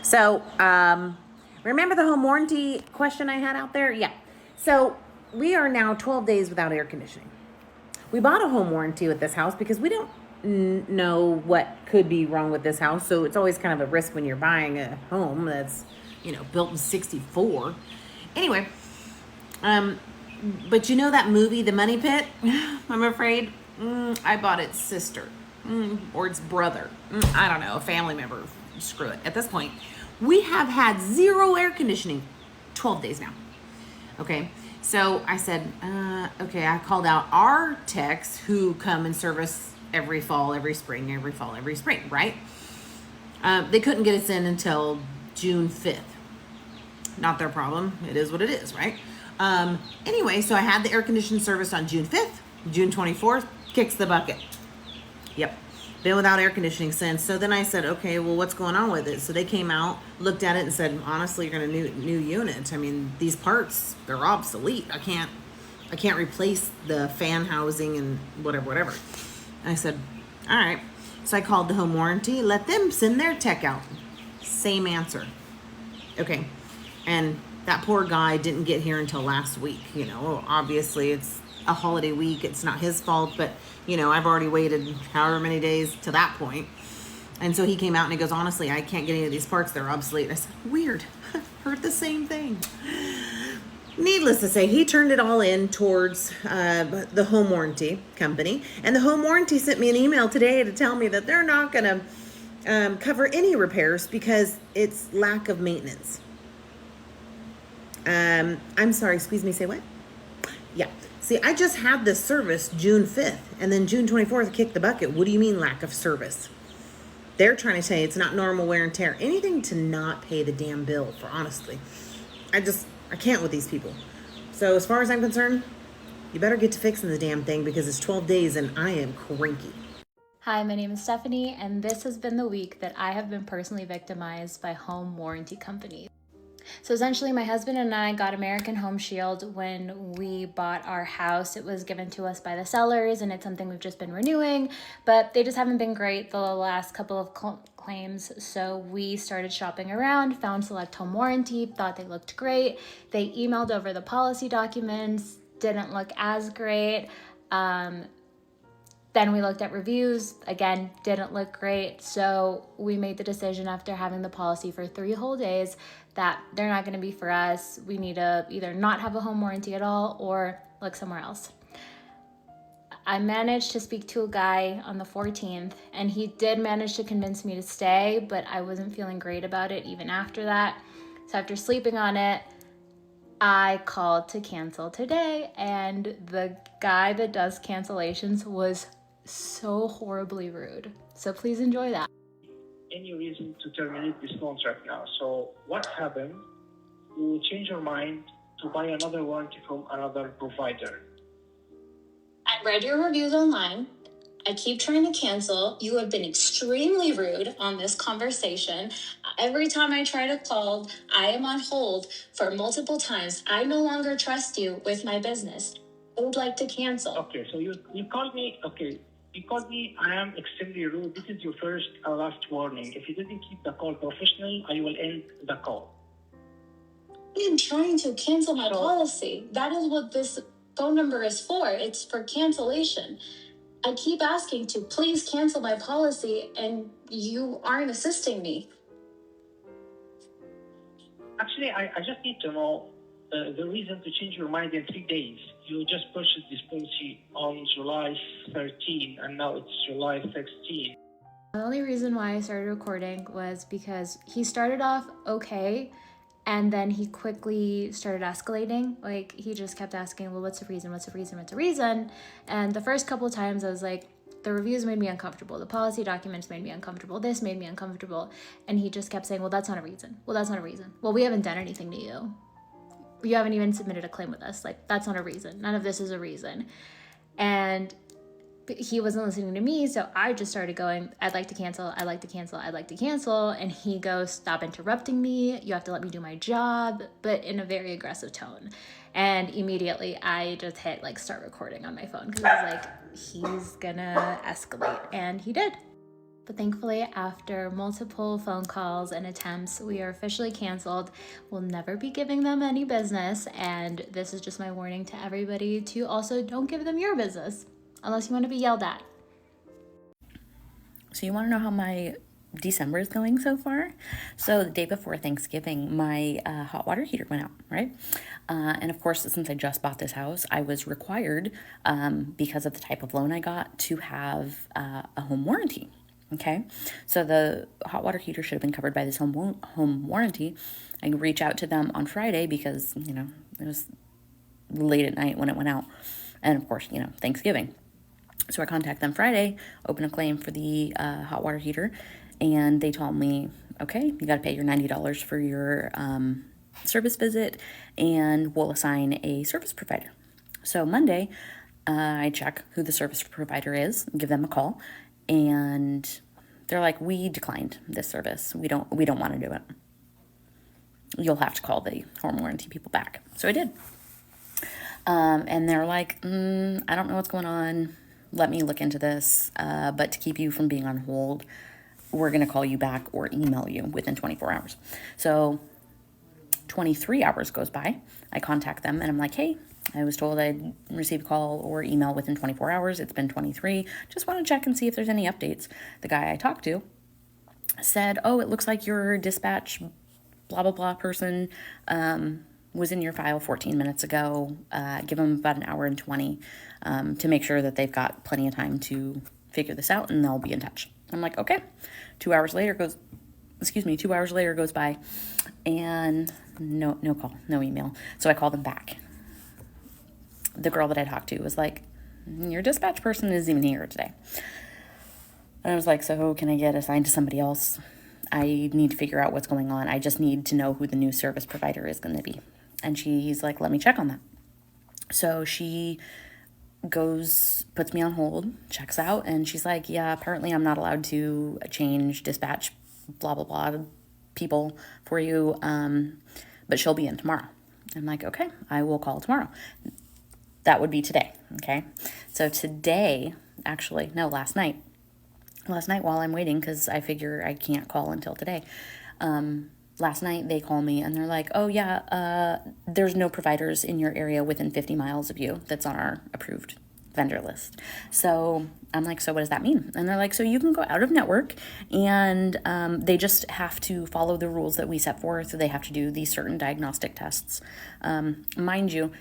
So, remember the home warranty question I had out there? Yeah. So, we are now 12 days without air conditioning. We bought a home warranty with this house because we don't know what could be wrong with this house. So, it's always kind of a risk when you're buying a home that's, built in 64. Anyway, but you know that movie, The Money Pit? I'm afraid I bought its sister or its brother. I don't know, a family member. Screw it. At this point, we have had zero air conditioning 12 days now. Okay. So I said, okay, I called out our techs who come and service every fall, every spring, every fall, every spring, right? They couldn't get us in until June 5th. Not their problem. It is what it is, right? Anyway, so I had the air conditioning service on June 5th. June 24th, kicks the bucket. Yep. Been without air conditioning since. So then I said, okay, well, what's going on with it? So they came out, looked at it, and said, honestly, you're gonna new unit. I mean, these parts, they're obsolete. I can't replace the fan housing and whatever. And I said, all right. So I called the home warranty, let them send their tech out. Same answer. Okay. And that poor guy didn't get here until last week. Obviously it's a holiday week. It's not his fault, but I've already waited however many days to that point. And so he came out and he goes, honestly, I can't get any of these parts. They're obsolete. And I said, weird. Heard the same thing. Needless to say, he turned it all in towards the home warranty company. And the home warranty sent me an email today to tell me that they're not going to cover any repairs because it's lack of maintenance. I'm sorry, excuse me, say what? Yeah. See, I just had this service June 5th, and then June 24th kicked the bucket. What do you mean lack of service? They're trying to say it's not normal wear and tear. Anything to not pay the damn bill, for honestly. I can't with these people. So as far as I'm concerned, you better get to fixing the damn thing because it's 12 days and I am cranky. Hi, my name is Stephanie, and this has been the week that I have been personally victimized by home warranty companies. So essentially, my husband and I got American Home Shield when we bought our house. It was given to us by the sellers, and it's something we've just been renewing, but they just haven't been great the last couple of claims. So we started shopping around, found Select Home Warranty, thought they looked great. They emailed over the policy documents, didn't look as great. Then we looked at reviews, again, didn't look great. So we made the decision after having the policy for 3 whole days that they're not gonna be for us. We need to either not have a home warranty at all or look somewhere else. I managed to speak to a guy on the 14th, and he did manage to convince me to stay, but I wasn't feeling great about it even after that. So after sleeping on it, I called to cancel today, and the guy that does cancellations was so horribly rude. So please enjoy that. Any reason to terminate this contract now? So what happened? You will change your mind to buy another warranty from another provider. I read your reviews online. I keep trying to cancel. You have been extremely rude on this conversation. Every time I try to call, I am on hold for multiple times. I no longer trust you with my business. I would like to cancel. Okay, so you called me. Okay, you called me. I am extremely rude. This is your first and last warning. If you didn't keep the call professional, I will end the call. I am trying to cancel my policy. That is what this phone number is for. It's for cancellation. I keep asking to please cancel my policy, and you aren't assisting me. Actually, I just need to know the reason to change your mind in 3 days. You just purchased this policy on July 13, and now it's July 16. The only reason why I started recording was because he started off okay, and then he quickly started escalating. Like, he just kept asking, well, what's the reason? What's the reason? What's the reason? And the first couple of times I was like, the reviews made me uncomfortable. The policy documents made me uncomfortable. This made me uncomfortable. And he just kept saying, well, that's not a reason. Well, that's not a reason. Well, we haven't done anything to you. You haven't even submitted a claim with us. Like, that's not a reason. None of this is a reason. And he wasn't listening to me, so I just started going, I'd like to cancel, I'd like to cancel, I'd like to cancel. And he goes, stop interrupting me. You have to let me do my job, but in a very aggressive tone. And immediately I just hit like start recording on my phone because I was like, he's gonna escalate. And he did. But thankfully, after multiple phone calls and attempts, we are officially canceled. We'll never be giving them any business. And this is just my warning to everybody to also don't give them your business unless you want to be yelled at. So you want to know how my December is going so far? So the day before Thanksgiving, my hot water heater went out, right? And of course, since I just bought this house, I was required, because of the type of loan I got, to have a home warranty. Okay, so the hot water heater should have been covered by this home warranty. I reach out to them on Friday because, you know, it was late at night when it went out. And of course, you know, Thanksgiving. So I contact them Friday, open a claim for the hot water heater, and they told me, okay, you got to pay your $90 for your service visit, and we'll assign a service provider. So Monday, I check who the service provider is, give them a call, and they're like, we declined this service. We don't want to do it. You'll have to call the home warranty people back. So I did. And they're like, I don't know what's going on. Let me look into this. But to keep you from being on hold, we're going to call you back or email you within 24 hours. So 23 hours goes by. I contact them and I'm like, hey, I was told I'd receive a call or email within 24 hours. It's been 23. Just want to check and see if there's any updates. The guy I talked to said, oh, it looks like your dispatch blah, blah, blah person was in your file 14 minutes ago. Give them about an hour and 20 to make sure that they've got plenty of time to figure this out and they'll be in touch. I'm like, okay. 2 hours later goes by and no call, no email. So I call them back. The girl that I talked to was like, your dispatch person isn't even here today. And I was like, so can I get assigned to somebody else? I need to figure out what's going on. I just need to know who the new service provider is going to be. And she's like, let me check on that. So she puts me on hold, checks out, and she's like, yeah, apparently I'm not allowed to change dispatch, blah, blah, blah, people for you, but she'll be in tomorrow. I'm like, okay, I will call tomorrow. That would be today, okay? So today, last night while I'm waiting, because I figure I can't call until today, last night they call me and they're like, oh yeah, there's no providers in your area within 50 miles of you that's on our approved vendor list. So I'm like, so what does that mean? And they're like, so you can go out of network and they just have to follow the rules that we set forth. So they have to do these certain diagnostic tests. Mind you,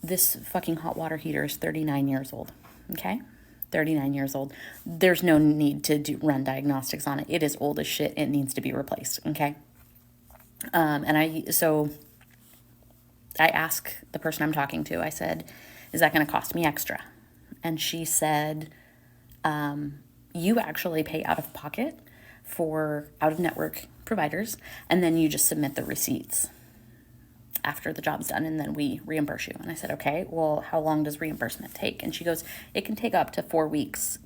this fucking hot water heater is 39 years old, okay? 39 years old. There's no need to run diagnostics on it. It is old as shit. It needs to be replaced, okay? And I asked the person I'm talking to, I said, is that going to cost me extra? And she said, you actually pay out of pocket for out-of-network providers, and then you just submit the receipts after the job's done, and then we reimburse you. And I said, okay, well, how long does reimbursement take? And she goes, it can take up to 4 weeks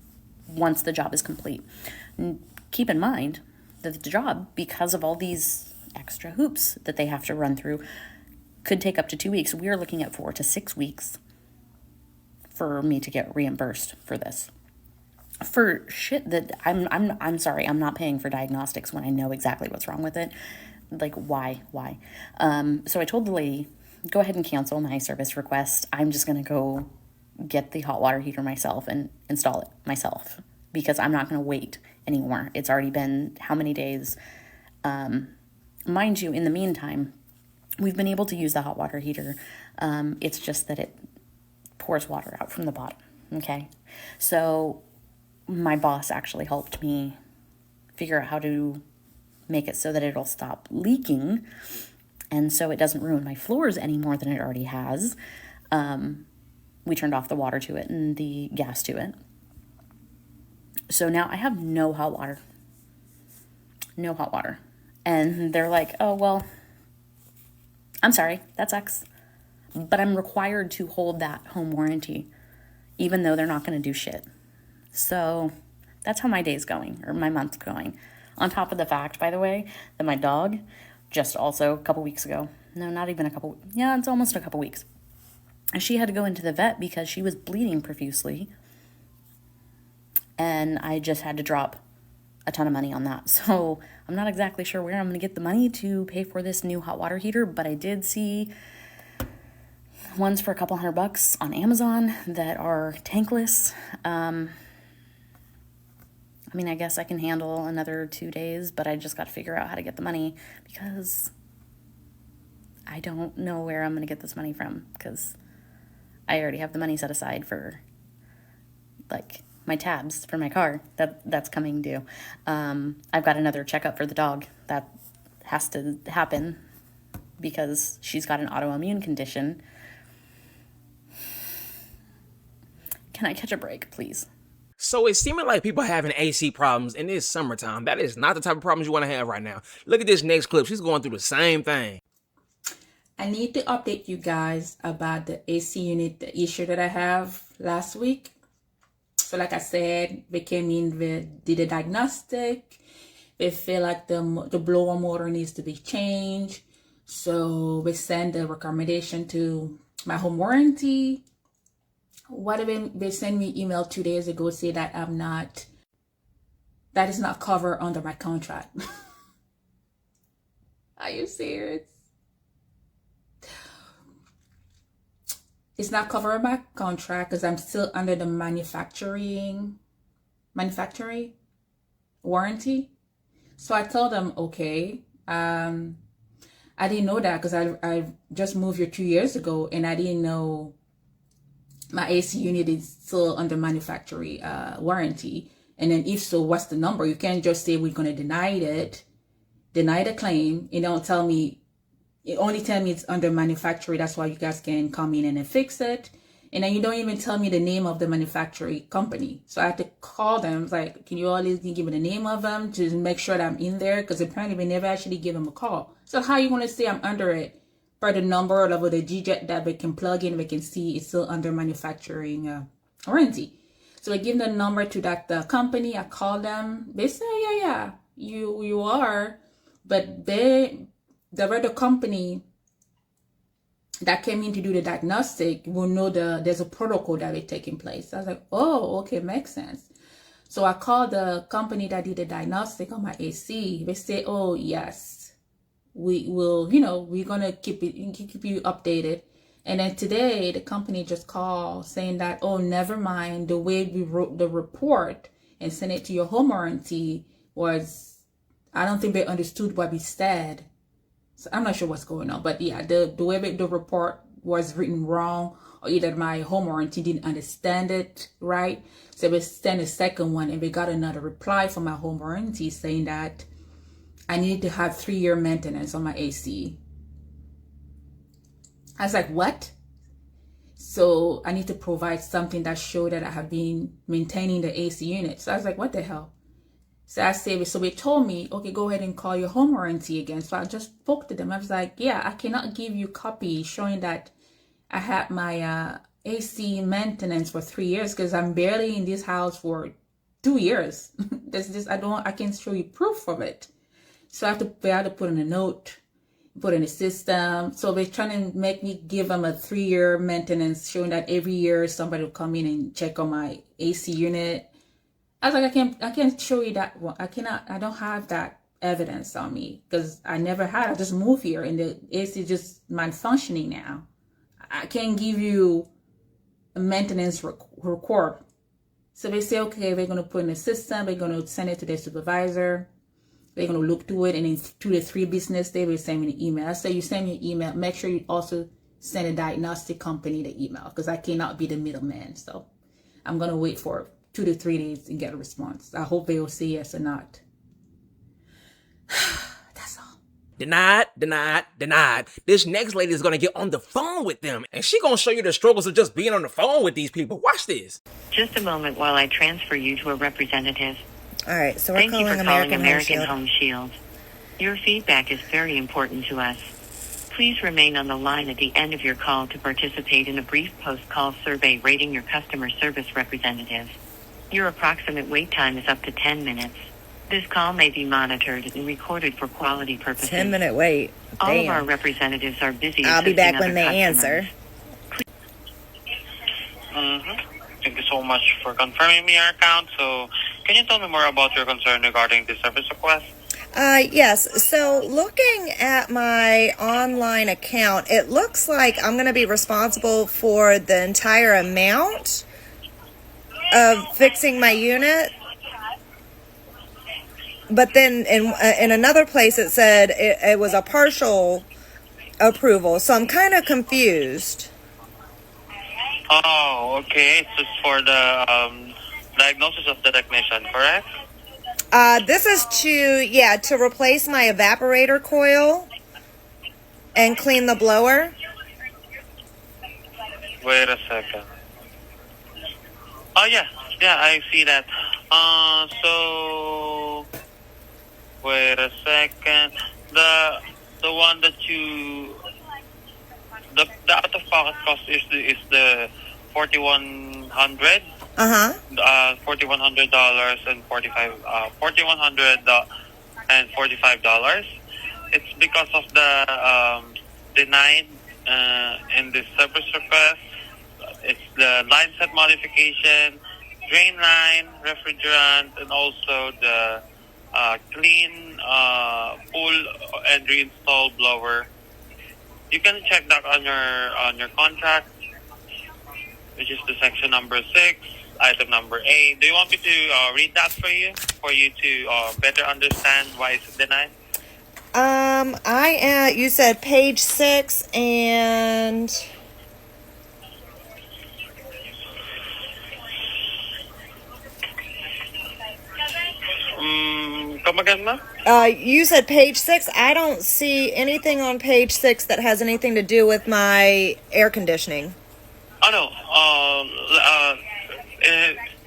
once the job is complete. And keep in mind that the job, because of all these extra hoops that they have to run through, could take up to 2 weeks. We are looking at 4 to 6 weeks for me to get reimbursed for this. For shit that I'm sorry, I'm not paying for diagnostics when I know exactly what's wrong with it. Like, why? So I told the lady, go ahead and cancel my service request. I'm just going to go get the hot water heater myself and install it myself because I'm not going to wait anymore. It's already been how many days? Mind you, in the meantime, we've been able to use the hot water heater. It's just that it pours water out from the bottom, okay? So my boss actually helped me figure out how to make it so that it'll stop leaking and so it doesn't ruin my floors any more than it already has. We turned off the water to it and the gas to it. So now I have no hot water. And they're like, oh, well, I'm sorry, that sucks. But I'm required to hold that home warranty, even though they're not going to do shit. So that's how my day's going, or my month's going. On top of the fact, by the way, that my dog just also a couple weeks ago, no, not even a couple, yeah, it's almost a couple weeks. She had to go into the vet because she was bleeding profusely. And I just had to drop a ton of money on that. So I'm not exactly sure where I'm going to get the money to pay for this new hot water heater, but I did see ones for a couple $100 on Amazon that are tankless. I mean, I guess I can handle another 2 days, but I just got to figure out how to get the money because I don't know where I'm going to get this money from, because I already have the money set aside for, like, my tabs for my car. That's coming due. I've got another checkup for the dog that has to happen because she's got an autoimmune condition. Can I catch a break, please? So it's seeming like people are having AC problems in this summertime. That is not the type of problems you want to have right now. Look at this next clip. She's going through the same thing. I need to update you guys about the AC unit, the issue that I have last week. So like I said, they came in, they did a diagnostic. They feel like the blower motor needs to be changed. So we send a recommendation to my home warranty. They sent me email 2 days ago say that that is not covered under my contract. Are you serious? It's not covered by contract because I'm still under the manufacturing warranty. So I told them, okay, I didn't know that because I just moved here 2 years ago and I didn't know my AC unit is still under manufacturing warranty. And then if so, what's the number? You can't just say we're going to deny the claim. You don't tell me. It only tell me it's under manufacturing. That's why you guys can come in and fix it. And then you don't even tell me the name of the manufacturing company. So I had to call them. It's like, can you always give me the name of them to make sure that I'm in there? Because apparently we never actually give them a call. So how you want to say I'm under it? For the number of the GJet that we can plug in, we can see it's still under manufacturing warranty. So I give the number to that company. I call them. They say, yeah, you are. But the other company that came in to do the diagnostic will know there's a protocol that is taking place. I was like, oh, okay, makes sense. So I called the company that did the diagnostic on my AC. They say, oh, yes, we will, we're going to keep you updated. And then today the company just called saying that, oh, never mind. The way we wrote the report and sent it to your home warranty was, I don't think they understood what we said. So I'm not sure what's going on, but yeah, the way the report was written wrong, or either my home warranty didn't understand it right. So we sent a second one and we got another reply from my home warranty saying that I need to have 3-year maintenance on my AC. I was like, what? So I need to provide something that showed that I have been maintaining the AC unit. So I was like, what the hell? So I said, so they told me, okay, go ahead and call your home warranty again. So I just spoke to them. I was like, yeah, I cannot give you copy showing that I had my AC maintenance for 3 years because I'm barely in this house for 2 years. I can't show you proof of it. So I had to put in a note, put in a system. So they're trying to make me give them a 3-year maintenance showing that every year somebody will come in and check on my AC unit. I was like, I can't show you that one. I don't have that evidence on me because I never had. I just moved here and the AC is just malfunctioning now. I can't give you a maintenance record. So they say, okay, we're going to put in a system. We're going to send it to their supervisor. They're going to look through it. And in 2 to 3 business days, they send me an email. I say, you send me an email. Make sure you also send a diagnostic company the email because I cannot be the middleman. So I'm going to wait for 2 to 3 days and get a response. I hope they will say yes or not. That's all. Denied. This next lady is going to get on the phone with them, and she going to show you the struggles of just being on the phone with these people. Watch this. Just a moment while I transfer you to a representative. All right, so we're Thank calling you for calling American Home Shield. Your feedback is very important to us. Please remain on the line at the end of your call to participate in a brief post-call survey rating your customer service representative. Your approximate wait time is up to 10 minutes. This call may be monitored and recorded for quality purposes. 10-minute wait. Damn. All of our representatives are busy. I'll be back assisting when they other customers. answer. Thank you so much for confirming me your account. So Can you tell me more about your concern regarding the service request? Yes. So looking at my online account, it looks like I'm going to be responsible for the entire amount of fixing my unit. But then in another place it said it was a partial approval. So I'm kind of confused. Oh, okay. It's just for the diagnosis of the technician, correct? This is to replace my evaporator coil and clean the blower. Wait a second. Oh, yeah, I see that. So wait a second. The one that you the out of pocket cost is the $4,100. $4,100 and $4,145. It's because of the denied in the service request. It's the line set modification, drain line, refrigerant, and also the clean pool and reinstall blower. You can check that on your contract, which is the section number 6, item number A. Do you want me to read that for you to better understand why it's denied? You said page 6 and Come again, ma'am? You said page 6. I don't see anything on page 6 that has anything to do with my air conditioning. Oh, no.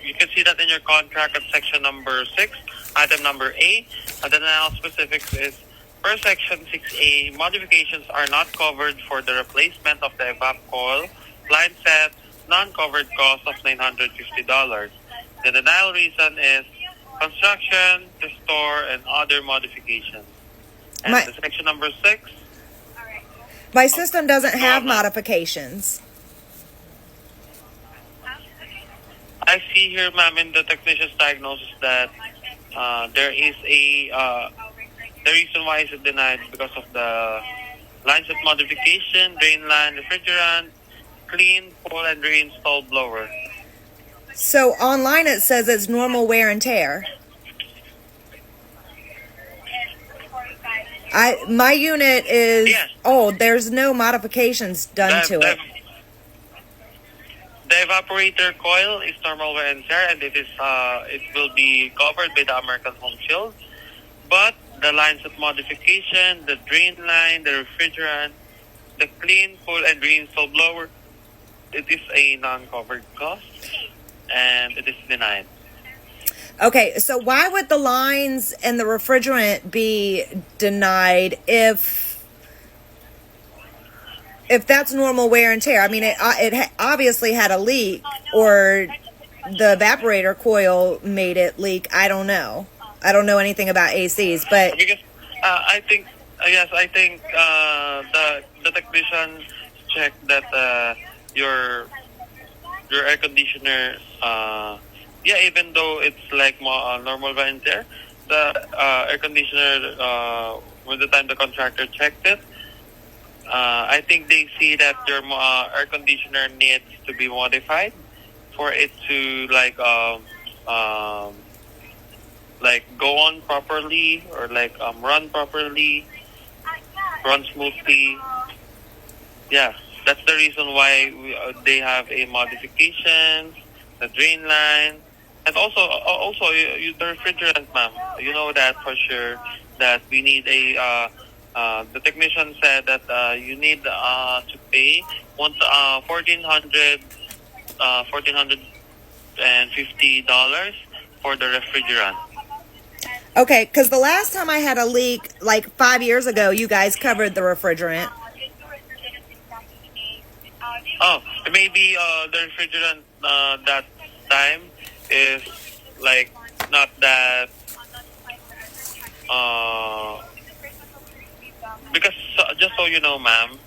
You can see that in your contract at section number 6, item number A. The denial specifics is, per section 6A, modifications are not covered for the replacement of the evap coil, line set, non-covered cost of $950. The denial reason is construction, restore, and other modifications. And the section number 6? My system doesn't have modifications. I see here, ma'am, in the technician's diagnosis that there is the reason why it's denied because of the line set modification, drain line, refrigerant, clean, pull, and reinstall blower. So online it says it's normal wear and tear. My unit is old. There's no modifications done to it. The evaporator coil is normal wear and tear, and it will be covered by the American Home Shield. But the line set modification, the drain line, the refrigerant, the clean, pull, and reinstall blower, it is a non-covered cost, and it is denied. Okay, so why would the lines and the refrigerant be denied if that's normal wear and tear? I mean, it obviously had a leak, or the evaporator coil made it leak. I don't know. I don't know anything about ACs, but because I think the technician checked that your air conditioner. Even though it's like normal wear and tear, the air conditioner, when the time the contractor checked it, I think they see that your air conditioner needs to be modified for it to go on properly, or run properly, run smoothly. Yeah, that's the reason why they have a modification, the drain line. And also the refrigerant, ma'am. You know that for sure that we need the technician said that you need to pay $1,450 for the refrigerant. Okay, because the last time I had a leak, like 5 years ago, you guys covered the refrigerant. Oh, maybe the refrigerant that time is not that because just so you know, ma'am,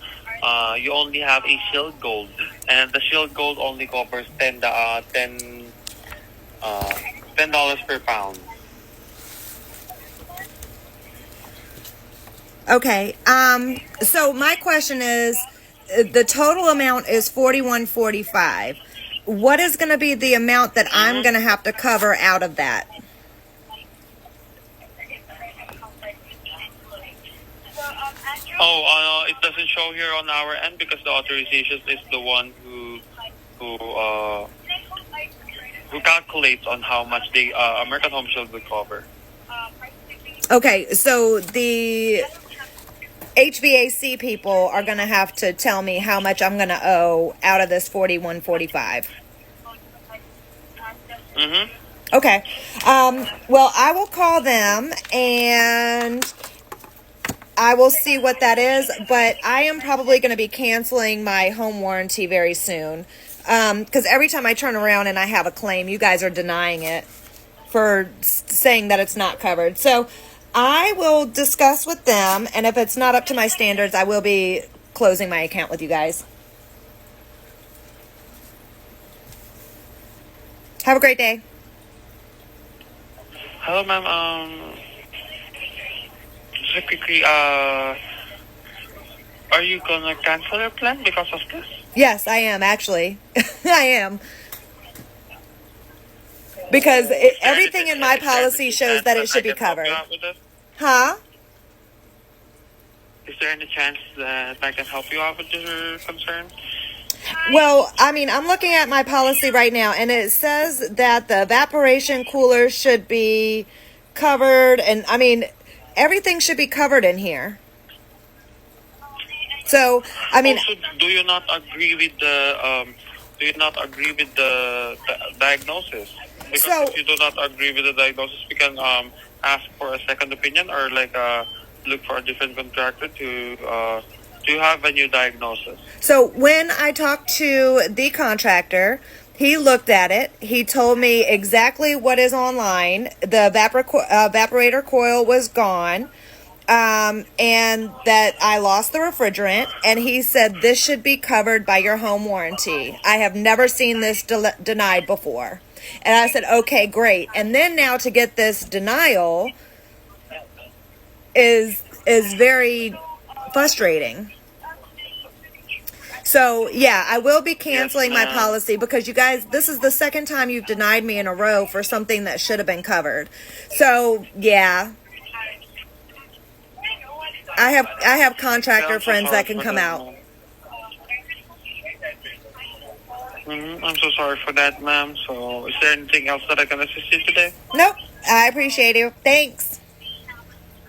you only have a shield gold, and the shield gold only covers 10 $10 per pound. Okay. So my question is, the total amount is $41.45. What is going to be the amount that I'm going to have to cover out of that? Oh, it doesn't show here on our end because the authorization is the one who calculates on how much the American Home Shield will cover. Okay, so the HVAC people are going to have to tell me how much I'm going to owe out of this $41.45. Okay. Well, I will call them and I will see what that is, but I am probably going to be canceling my home warranty very soon. Because every time I turn around and I have a claim, you guys are denying it for saying that it's not covered. So I will discuss with them, and if it's not up to my standards, I will be closing my account with you guys. Have a great day. Hello, ma'am. Just quickly, are you gonna cancel your plan because of this? Yes, I am, actually. I am. Because everything in my policy shows that it should be covered. Huh? Is there any chance that I can help you out with your concern? Well, I mean, I'm looking at my policy right now, and it says that the evaporation cooler should be covered, and I mean, everything should be covered in here. So, I mean, also, do you not agree with the diagnosis? Because if you do not agree with the diagnosis, we can ask for a second opinion or look for a different contractor to have a new diagnosis. So when I talked to the contractor, he looked at it. He told me exactly what is online. The evaporator coil was gone, and that I lost the refrigerant. And he said this should be covered by your home warranty. I have never seen this denied before. And I said, okay, great. And then now to get this denial is very frustrating. So, yeah, I will be canceling my policy because you guys, this is the second time you've denied me in a row for something that should have been covered. So, yeah. I have contractor friends that can come out. I'm so sorry for that, ma'am. So, is there anything else that I can assist you today? Nope. I appreciate you. Thanks.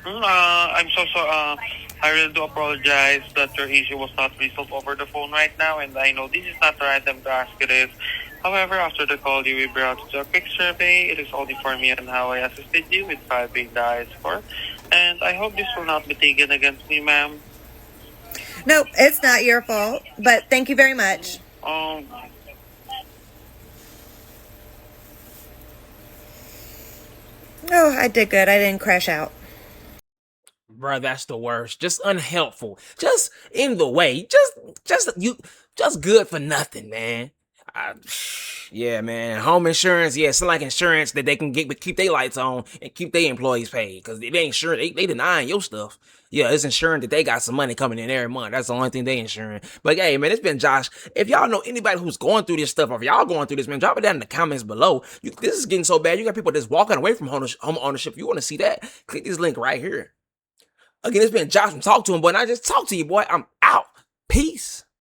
I'm so sorry. I really do apologize that your issue was not resolved over the phone right now, and I know this is not the right time to ask you this. However, after the call, you will be able to do a quick survey. It is only for me on how I assisted you with 5 being the highest score. And I hope this will not be taken against me, ma'am. Nope, it's not your fault, but thank you very much. Oh, I did good. I didn't crash out. Bruh, that's the worst. Just unhelpful. Just in the way. Just good for nothing, man. Yeah, man. Home insurance, yeah, it's like insurance that they can keep their lights on and keep their employees paid. Because if they ain't sure, they denying your stuff. Yeah, it's ensuring that they got some money coming in every month. That's the only thing they insuring. But hey, man, it's been Josh. If y'all know anybody who's going through this stuff, or if y'all going through this, man, drop it down in the comments below. This is getting so bad. You got people that's walking away from home ownership. If you want to see that, click this link right here. Again, it's been Josh from Talk to Him, boy, and I just talked to you, boy. I'm out. Peace.